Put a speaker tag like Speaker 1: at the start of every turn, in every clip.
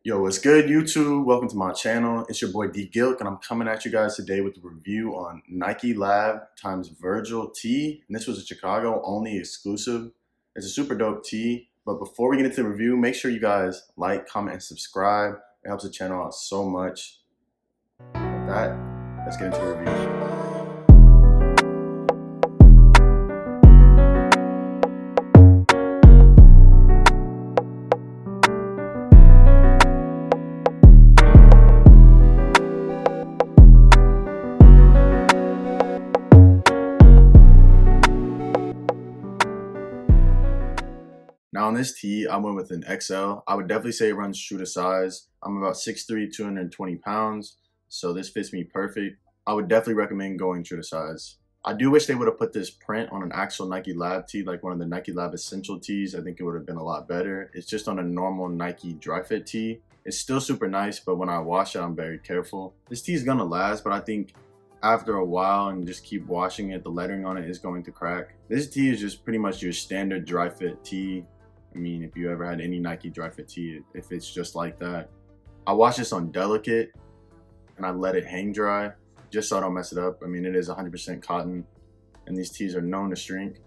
Speaker 1: Yo, what's good, YouTube? Welcome to my channel. It's your boy D Gilk, and I'm coming at you guys today with a review on NikeLab times Virgil tee. And this was a Chicago only exclusive. It's a super dope tee. But before we get into the review, make sure you guys like, comment, and subscribe. It helps the channel out so much. With that, let's get into the review. Now on this tee, I went with an XL. I would definitely say it runs true to size. I'm about 6'3", 220 pounds, so this fits me perfect. I would definitely recommend going true to size. I do wish they would have put this print on an actual NikeLab tee, like one of the NikeLab Essential tees. I think it would have been a lot better. It's just on a normal Nike dry fit tee. It's still super nice, but when I wash it, I'm very careful. This tee is gonna last, but I think after a while and just keep washing it, the lettering on it is going to crack. This tee is just pretty much your standard dry fit tee. I mean, if you ever had any Nike dry fit tee, if it's just like that. I wash this on Delicate and I let it hang dry just so I don't mess it up. I mean, it is 100% cotton and these tees are known to shrink.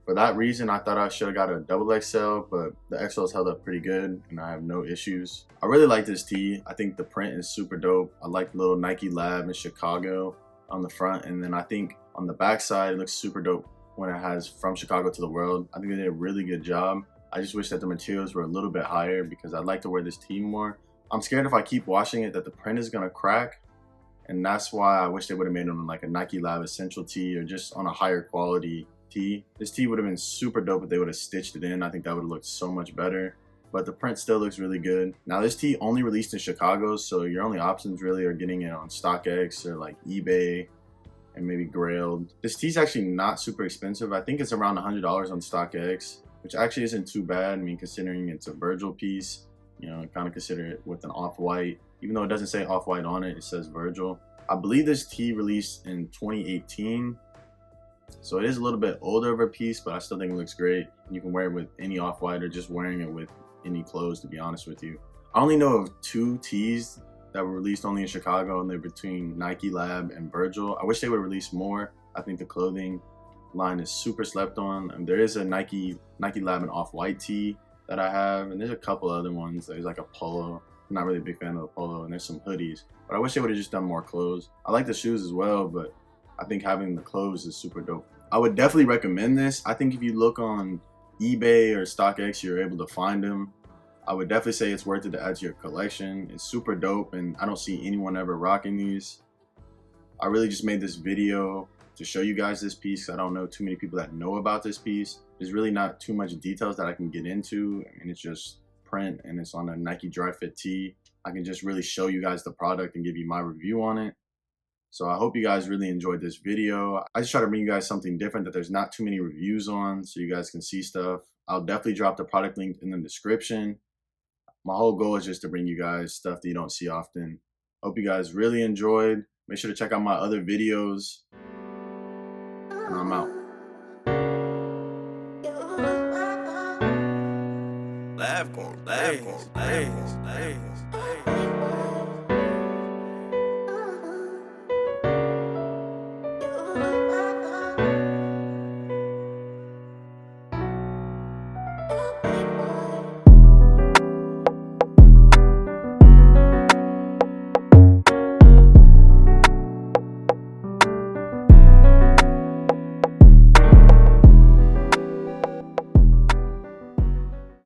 Speaker 1: For that reason, I thought I should have got a double XL, but the XL's held up pretty good and I have no issues. I really like this tee. I think the print is super dope. I like the little NikeLab in Chicago on the front, and then I think on the back side, it looks super dope when it has from Chicago to the world. I think they did a really good job. I just wish that the materials were a little bit higher because I'd like to wear this tee more. I'm scared if I keep washing it that the print is gonna crack, and that's why I wish they would have made it on like a NikeLab Essential tee or just on a higher quality tee. This tee would have been super dope if they would have stitched it in. I think that would have looked so much better, but the print still looks really good. Now this tee only released in Chicago, so your only options really are getting it on StockX or like eBay and maybe Grailed. This tee's actually not super expensive. I think it's around $100 on StockX, which actually isn't too bad. I mean, considering it's a Virgil piece, you know, kind of consider it with an off-white. Even though it doesn't say off-white on it, it says Virgil. I believe this tee released in 2018, so it is a little bit older of a piece, but I still think it looks great. You can wear it with any off-white or just wearing it with any clothes, to be honest with you. I only know of 2 tees that were released only in Chicago, and they're between NikeLab and Virgil. I wish they would release more. I think the clothing line is super slept on, and there is a NikeLab and off-white tee that I have, and there's a couple other ones. There's like a polo. I'm not really a big fan of the polo, and there's some hoodies, but I wish they would have just done more clothes. I like the shoes as well, but I think having the clothes is super dope. I would definitely recommend this. I think if you look on eBay or StockX, you're able to find them. I would definitely say it's worth it to add to your collection. It's super dope, and I don't see anyone ever rocking these. I really just made this video to show you guys this piece. I don't know too many people that know about this piece. There's really not too much details that I can get into. I mean, it's just print and it's on a Nike dry fit tee. I can just really show you guys the product and give you my review on it. So I hope you guys really enjoyed this video. I just try to bring you guys something different that there's not too many reviews on, so you guys can see stuff. I'll definitely drop the product link in the description. My whole goal is just to bring you guys stuff that you don't see often. Hope you guys really enjoyed. Make sure to check out my other videos. And I'm out.
Speaker 2: Laugh, laugh, laugh.